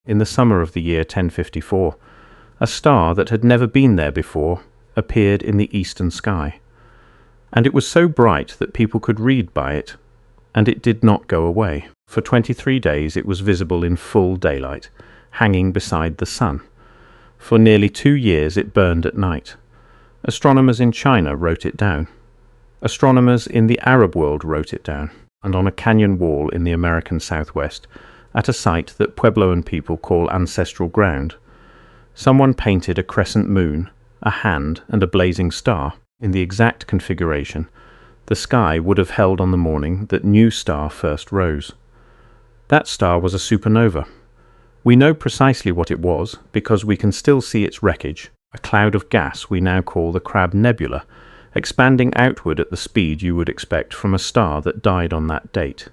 in the summer of the year 1054, a star that had never been there before appeared in the eastern sky. And it was so bright that people could read by it, and it did not go away. For 23 days it was visible in full daylight, hanging beside the sun. For nearly 2 years it burned at night. Astronomers in China wrote it down. Astronomers in the Arab world wrote it down, and on a canyon wall in the American Southwest, at a site that Pueblo people call Ancestral ground, someone painted a crescent moon, a hand, and a blazing star in the exact configuration the sky would have held on the morning that new star first rose. That star was a supernova. We know precisely what it was because we can still see its wreckage, a cloud of gas we now call the Crab Nebula, expanding outward at the speed you would expect from a star that died on that date.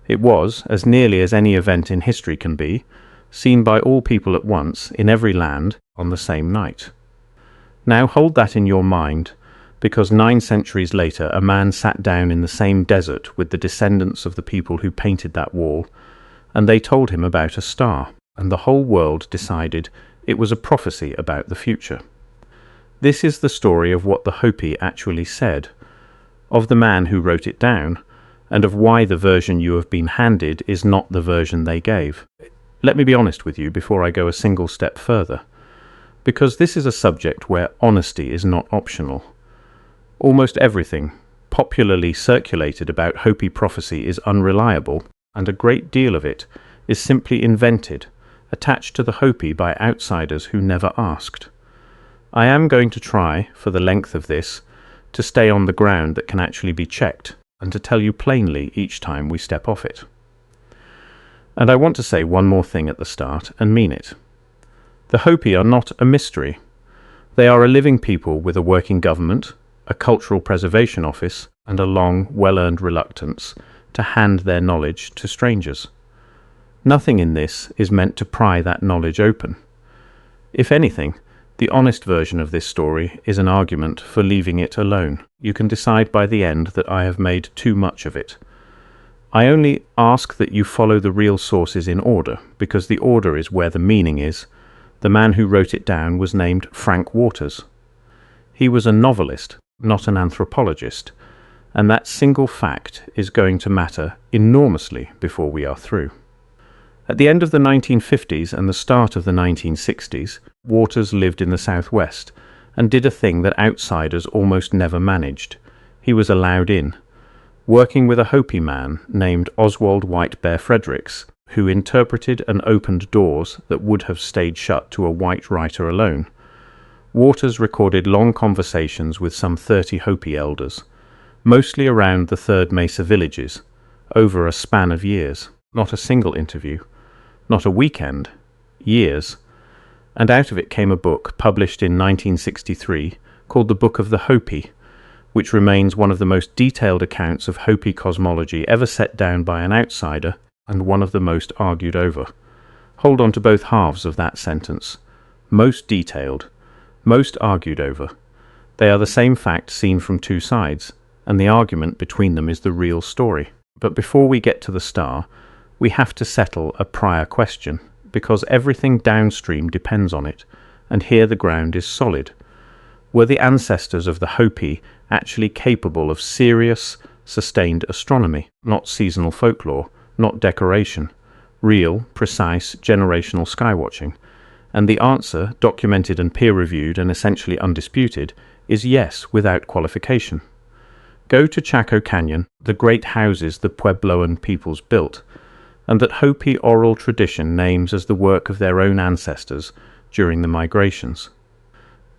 It was, as nearly as any event in history can be, seen by all people at once in every land on the same night. Now hold that in your mind, because 9 centuries later a man sat down in the same desert with the descendants of the people who painted that wall, and they told him about a star, and the whole world decided it was a prophecy about the future. This is the story of what the Hopi actually said, of the man who wrote it down, and of why the version you have been handed is not the version they gave. Let me be honest with you before I go a single step further, because this is a subject where honesty is not optional. Almost everything popularly circulated about Hopi prophecy is unreliable, and a great deal of it is simply invented, attached to the Hopi by outsiders who never asked. I am going to try, for the length of this, to stay on the ground that can actually be checked, and to tell you plainly each time we step off it. And I want to say one more thing at the start, and mean it. The Hopi are not a mystery. They are a living people with a working government, a cultural preservation office, and a long, well-earned reluctance to hand their knowledge to strangers. Nothing in this is meant to pry that knowledge open. If anything, the honest version of this story is an argument for leaving it alone. You can decide by the end that I have made too much of it. I only ask that you follow the real sources in order, because the order is where the meaning is. The man who wrote it down was named Frank Waters. He was a novelist, not an anthropologist, and that single fact is going to matter enormously before we are through. At the end of the 1950s and the start of the 1960s, Waters lived in the Southwest and did a thing that outsiders almost never managed. He was allowed in, working with a Hopi man named Oswald White Bear Fredericks, who interpreted and opened doors that would have stayed shut to a white writer alone. Waters recorded long conversations with some 30 Hopi elders, mostly around the Third Mesa villages, over a span of years. Not a single interview, not a weekend, years. And out of it came a book published in 1963 called The Book of the Hopi, which remains one of the most detailed accounts of Hopi cosmology ever set down by an outsider, and one of the most argued over. Hold on to both halves of that sentence. Most detailed, most argued over. They are the same fact seen from two sides, and the argument between them is the real story. But before we get to the star, we have to settle a prior question, because everything downstream depends on it, and here the ground is solid. Were the ancestors of the Hopi actually capable of serious, sustained astronomy, not seasonal folklore, not decoration, real, precise, generational skywatching? And the answer, documented and peer-reviewed and essentially undisputed, is yes, without qualification. Go to Chaco Canyon, the great houses the Puebloan peoples built, and that Hopi oral tradition names as the work of their own ancestors during the migrations.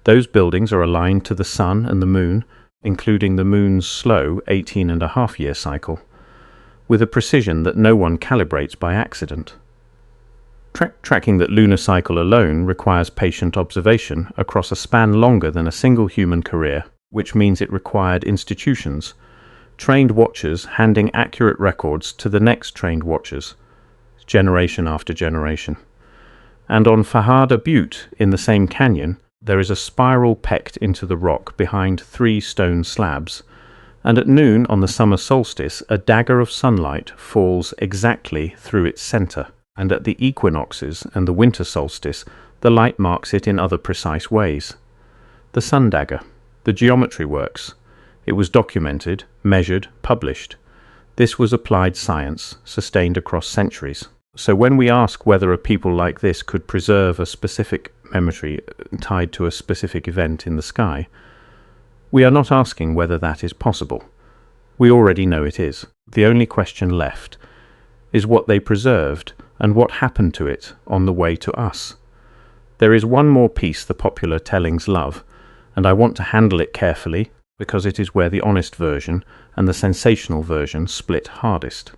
Those buildings are aligned to the sun and the moon, including the moon's slow 18.5-year cycle, with a precision that no one calibrates by accident. Tracking that lunar cycle alone requires patient observation across a span longer than a single human career, which means it required institutions, trained watchers handing accurate records to the next trained watchers, generation after generation. And on Fajada Butte, in the same canyon, there is a spiral pecked into the rock behind 3 stone slabs, and at noon on the summer solstice a dagger of sunlight falls exactly through its center, and at the equinoxes and the winter solstice, the light marks it in other precise ways. The sun dagger, the geometry works. It was documented, measured, published. This was applied science, sustained across centuries. So when we ask whether a people like this could preserve a specific memory tied to a specific event in the sky, we are not asking whether that is possible. We already know it is. The only question left is what they preserved and what happened to it on the way to us. There is one more piece the popular tellings love, and I want to handle it carefully because it is where the honest version and the sensational version split hardest.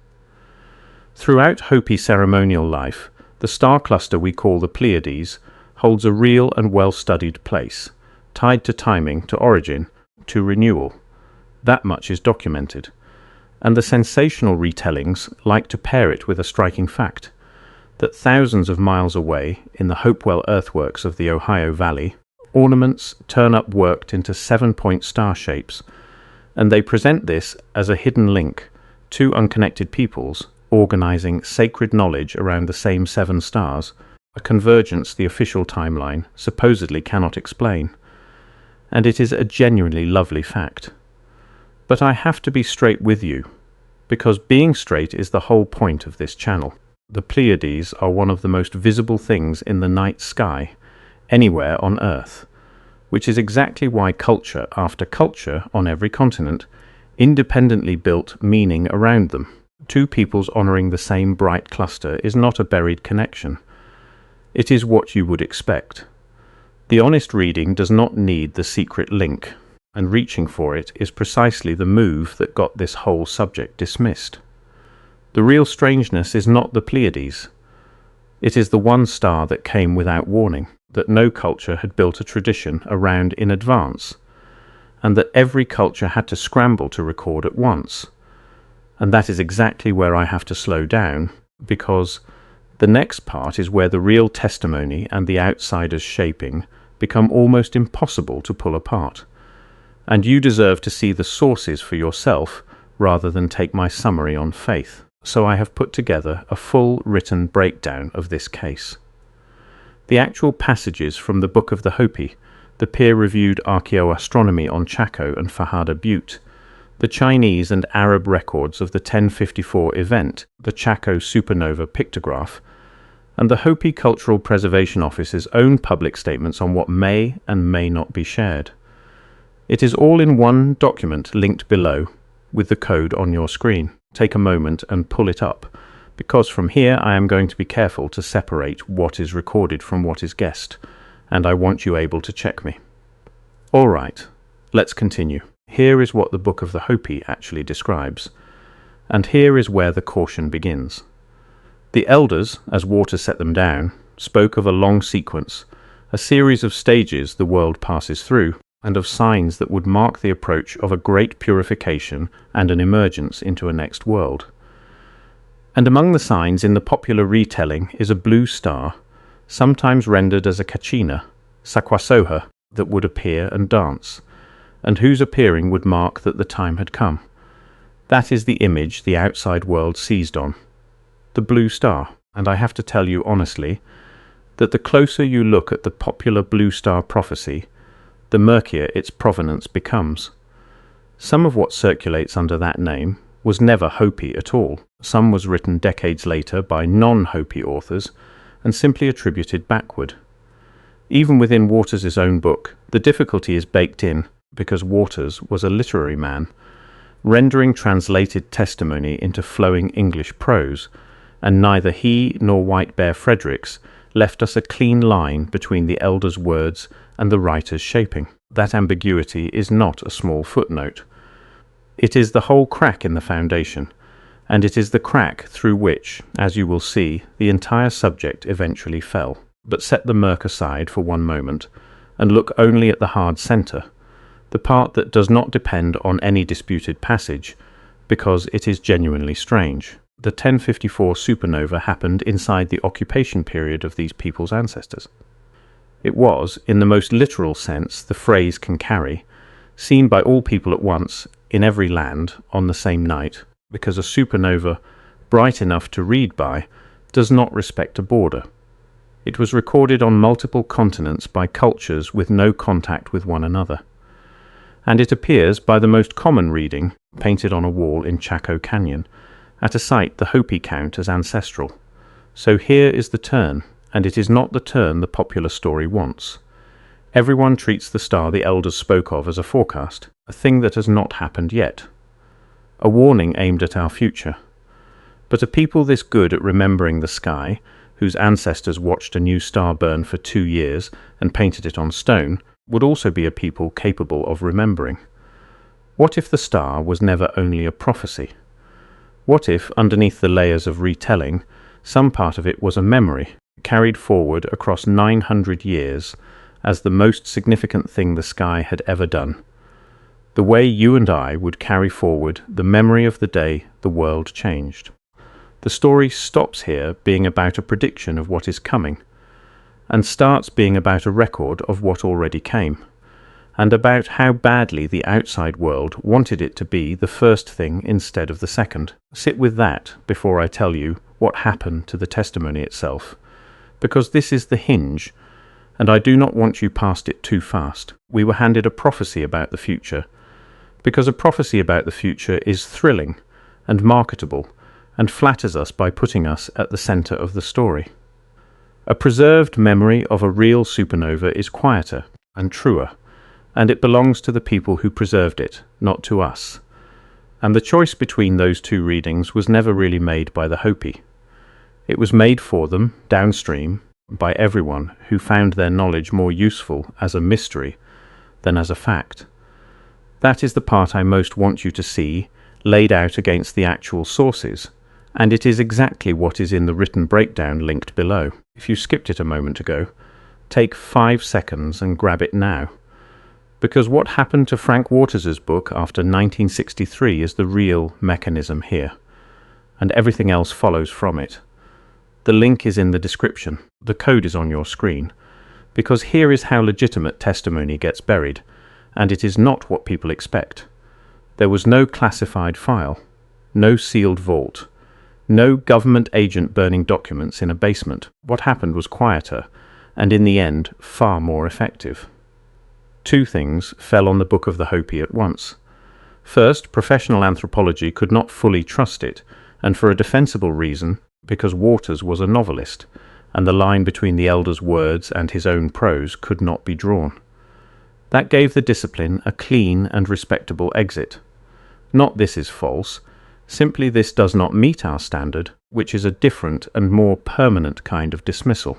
Throughout Hopi ceremonial life, the star cluster we call the Pleiades holds a real and well-studied place, tied to timing, to origin, to renewal. That much is documented. And the sensational retellings like to pair it with a striking fact, that thousands of miles away, in the Hopewell earthworks of the Ohio Valley, ornaments turn up worked into 7-point star shapes, and they present this as a hidden link, two unconnected peoples organizing sacred knowledge around the same 7 stars, a convergence the official timeline supposedly cannot explain. And it is a genuinely lovely fact. But I have to be straight with you, because being straight is the whole point of this channel. The Pleiades are one of the most visible things in the night sky, anywhere on Earth, which is exactly why culture after culture on every continent independently built meaning around them. Two peoples honouring the same bright cluster is not a buried connection. It is what you would expect. The honest reading does not need the secret link, and reaching for it is precisely the move that got this whole subject dismissed. The real strangeness is not the Pleiades. It is the one star that came without warning, that no culture had built a tradition around in advance, and that every culture had to scramble to record at once. And that is exactly where I have to slow down, because the next part is where the real testimony and the outsider's shaping become almost impossible to pull apart. And you deserve to see the sources for yourself rather than take my summary on faith. So I have put together a full written breakdown of this case. The actual passages from the Book of the Hopi, the peer-reviewed Archaeoastronomy on Chaco and Fajada Butte, the Chinese and Arab records of the 1054 event, the Chaco supernova pictograph, and the Hopi Cultural Preservation Office's own public statements on what may and may not be shared. It is all in one document linked below with the code on your screen. Take a moment and pull it up, because from here I am going to be careful to separate what is recorded from what is guessed, and I want you able to check me. All right, let's continue. Here is what the Book of the Hopi actually describes, and here is where the caution begins. The elders, as water set them down, spoke of a long sequence, a series of stages the world passes through, and of signs that would mark the approach of a great purification and an emergence into a next world. And among the signs in the popular retelling is a blue star, sometimes rendered as a kachina, sakwasoha, that would appear and dance, and whose appearing would mark that the time had come. That is the image the outside world seized on, the blue star. And I have to tell you honestly that the closer you look at the popular blue star prophecy, the murkier its provenance becomes. Some of what circulates under that name was never Hopi at all. Some was written decades later by non-Hopi authors and simply attributed backward. Even within Waters' own book, the difficulty is baked in because Waters was a literary man, rendering translated testimony into flowing English prose, and neither he nor White Bear Fredericks left us a clean line between the elder's words and the writer's shaping. That ambiguity is not a small footnote. It is the whole crack in the foundation, and it is the crack through which, as you will see, the entire subject eventually fell. But set the murk aside for one moment, and look only at the hard centre, the part that does not depend on any disputed passage, because it is genuinely strange. The 1054 supernova happened inside the occupation period of these people's ancestors. It was, in the most literal sense the phrase can carry, seen by all people at once, in every land, on the same night, because a supernova, bright enough to read by, does not respect a border. It was recorded on multiple continents by cultures with no contact with one another. And it appears by the most common reading, painted on a wall in Chaco Canyon, at a site the Hopi count as ancestral. So here is the turn, and it is not the turn the popular story wants. Everyone treats the star the elders spoke of as a forecast, a thing that has not happened yet. A warning aimed at our future. But a people this good at remembering the sky, whose ancestors watched a new star burn for 2 years and painted it on stone, would also be a people capable of remembering. What if the star was never only a prophecy? What if, underneath the layers of retelling, some part of it was a memory, carried forward across 900 years as the most significant thing the sky had ever done? The way you and I would carry forward the memory of the day the world changed. The story stops here being about a prediction of what is coming, and starts being about a record of what already came, and about how badly the outside world wanted it to be the first thing instead of the second. Sit with that before I tell you what happened to the testimony itself, because this is the hinge, and I do not want you past it too fast. We were handed a prophecy about the future, because a prophecy about the future is thrilling and marketable, and flatters us by putting us at the centre of the story. A preserved memory of a real supernova is quieter and truer, and it belongs to the people who preserved it, not to us. And the choice between those two readings was never really made by the Hopi. It was made for them, downstream, by everyone who found their knowledge more useful as a mystery than as a fact. That is the part I most want you to see, laid out against the actual sources, and it is exactly what is in the written breakdown linked below. If you skipped it a moment ago, take 5 seconds and grab it now. Because what happened to Frank Waters's book after 1963 is the real mechanism here, and everything else follows from it. The link is in the description. The code is on your screen, because here is how legitimate testimony gets buried, and it is not what people expect. There was no classified file, no sealed vault, no government agent burning documents in a basement. What happened was quieter, and in the end, far more effective. 2 things fell on the Book of the Hopi at once. First, professional anthropology could not fully trust it, and for a defensible reason, because Waters was a novelist, and the line between the elder's words and his own prose could not be drawn. That gave the discipline a clean and respectable exit. Not this is false, simply this does not meet our standard, which is a different and more permanent kind of dismissal.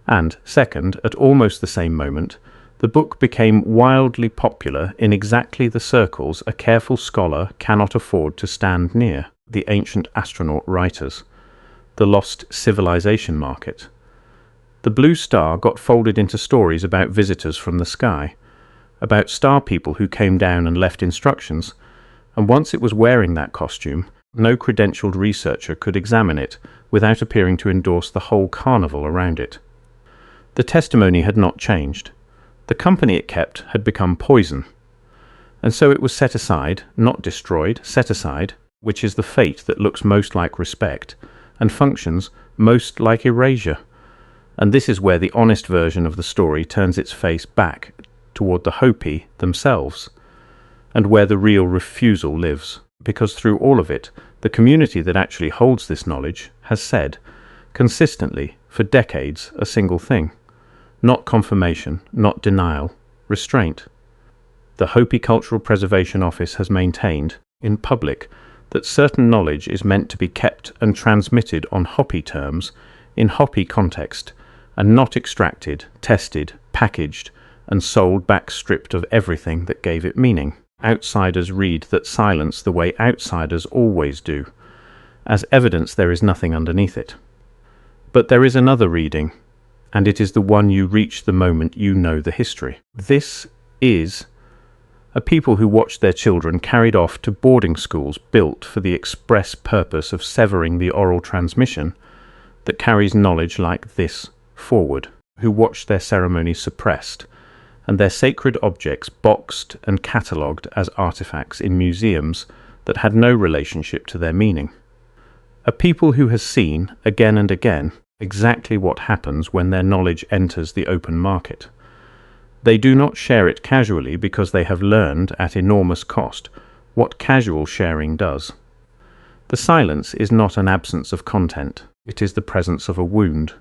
And, second, at almost the same moment, the book became wildly popular in exactly the circles a careful scholar cannot afford to stand near, the ancient astronaut writers, the lost civilization market. The blue star got folded into stories about visitors from the sky, about star people who came down and left instructions, and once it was wearing that costume, no credentialed researcher could examine it without appearing to endorse the whole carnival around it. The testimony had not changed. The company it kept had become poison, and so it was set aside, not destroyed, set aside, which is the fate that looks most like respect, and functions most like erasure. And this is where the honest version of the story turns its face back toward the Hopi themselves, and where the real refusal lives, because through all of it, the community that actually holds this knowledge has said, consistently, for decades, a single thing. Not confirmation, not denial, restraint. The Hopi Cultural Preservation Office has maintained, in public, that certain knowledge is meant to be kept and transmitted on Hopi terms, in Hopi context, and not extracted, tested, packaged, and sold back stripped of everything that gave it meaning. Outsiders read that silence the way outsiders always do. As evidence there is nothing underneath it. But there is another reading, and it is the one you reach the moment you know the history. This is a people who watched their children carried off to boarding schools built for the express purpose of severing the oral transmission that carries knowledge like this forward, who watched their ceremonies suppressed, and their sacred objects boxed and catalogued as artifacts in museums that had no relationship to their meaning. A people who has seen, again and again, exactly what happens when their knowledge enters the open market. They do not share it casually because they have learned at enormous cost what casual sharing does. The silence is not an absence of content, it is the presence of a wound.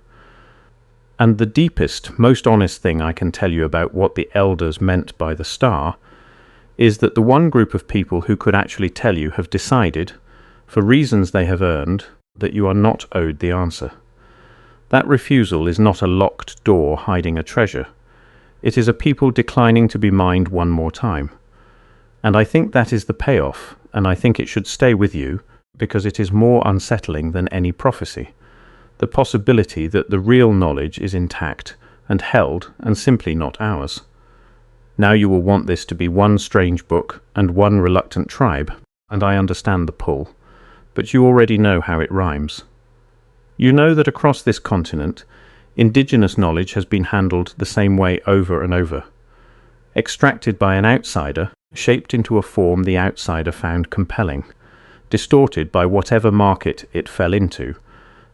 And the deepest, most honest thing I can tell you about what the elders meant by the star is that the one group of people who could actually tell you have decided, for reasons they have earned, that you are not owed the answer. That refusal is not a locked door hiding a treasure. It is a people declining to be mined one more time. And I think that is the payoff, and I think it should stay with you, because it is more unsettling than any prophecy. The possibility that the real knowledge is intact and held and simply not ours. Now you will want this to be one strange book and one reluctant tribe, and I understand the pull, but you already know how it rhymes. You know that across this continent, indigenous knowledge has been handled the same way over and over. Extracted by an outsider, shaped into a form the outsider found compelling, distorted by whatever market it fell into,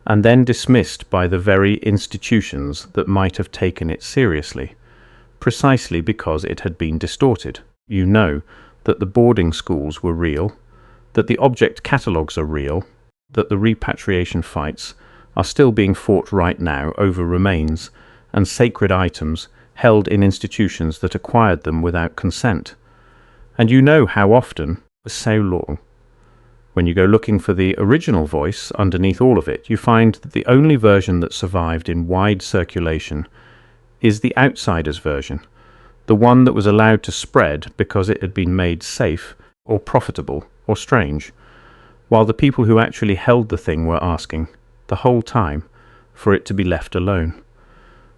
and then dismissed by the very institutions that might have taken it seriously, precisely because it had been distorted. You know that the boarding schools were real, that the object catalogues are real, that the repatriation fights are still being fought right now over remains and sacred items held in institutions that acquired them without consent. And you know how often, for so long. When you go looking for the original voice underneath all of it, you find that the only version that survived in wide circulation is the outsider's version, the one that was allowed to spread because it had been made safe or profitable or strange, while the people who actually held the thing were asking, the whole time, for it to be left alone.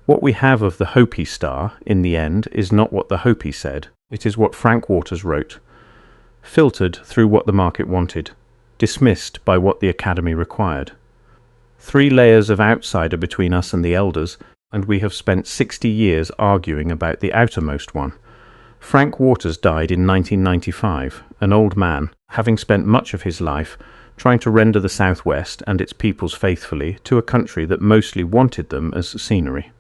What we have of the Hopi Star, in the end, is not what the Hopi said. It is what Frank Waters wrote, filtered through what the market wanted, dismissed by what the Academy required. 3 layers of outsider between us and the elders, and we have spent 60 years arguing about the outermost one. Frank Waters died in 1995, an old man, having spent much of his life trying to render the Southwest and its peoples faithfully to a country that mostly wanted them as scenery.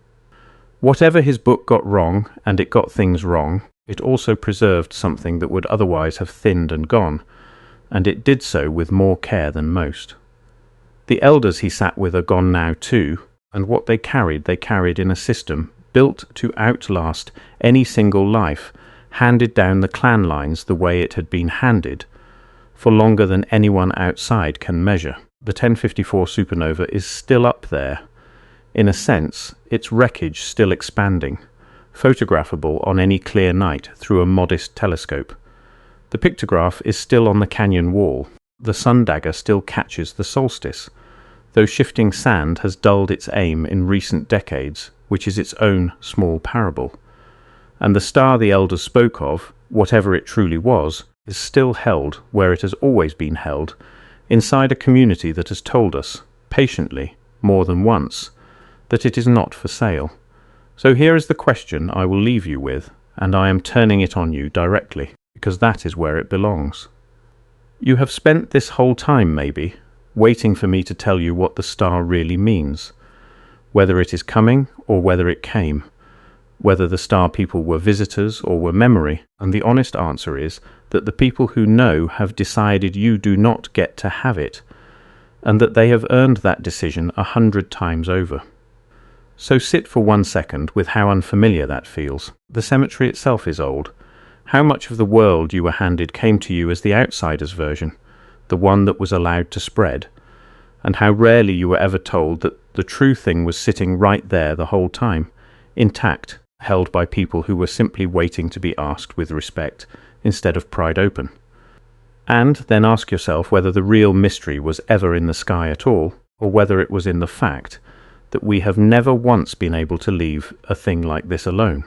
Whatever his book got wrong, and it got things wrong, it also preserved something that would otherwise have thinned and gone, and it did so with more care than most. The elders he sat with are gone now too, and what they carried in a system built to outlast any single life, handed down the clan lines the way it had been handed, for longer than anyone outside can measure. The 1054 supernova is still up there. In a sense, its wreckage still expanding, photographable on any clear night through a modest telescope. The pictograph is still on the canyon wall. The sun dagger still catches the solstice, though shifting sand has dulled its aim in recent decades, which is its own small parable. And the star the elders spoke of, whatever it truly was, is still held where it has always been held, inside a community that has told us, patiently, more than once, that it is not for sale. So here is the question I will leave you with, and I am turning it on you directly, because that is where it belongs. You have spent this whole time, maybe, waiting for me to tell you what the star really means, whether it is coming or whether it came, whether the star people were visitors or were memory, and the honest answer is that the people who know have decided you do not get to have it, and that they have earned that decision 100 times over. So sit for 1 second with how unfamiliar that feels. The cemetery itself is old. How much of the world you were handed came to you as the outsider's version, the one that was allowed to spread, and how rarely you were ever told that the true thing was sitting right there the whole time, intact, held by people who were simply waiting to be asked with respect instead of pried open. And then ask yourself whether the real mystery was ever in the sky at all, or whether it was in the fact that we have never once been able to leave a thing like this alone.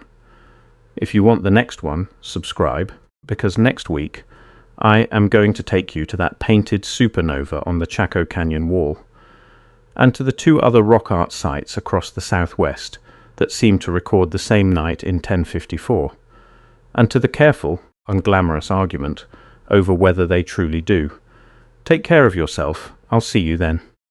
If you want the next one, subscribe, because next week I am going to take you to that painted supernova on the Chaco Canyon wall, and to the 2 other rock art sites across the southwest that seem to record the same night in 1054, and to the careful, unglamorous argument over whether they truly do, Take care of yourself. I'll see you then.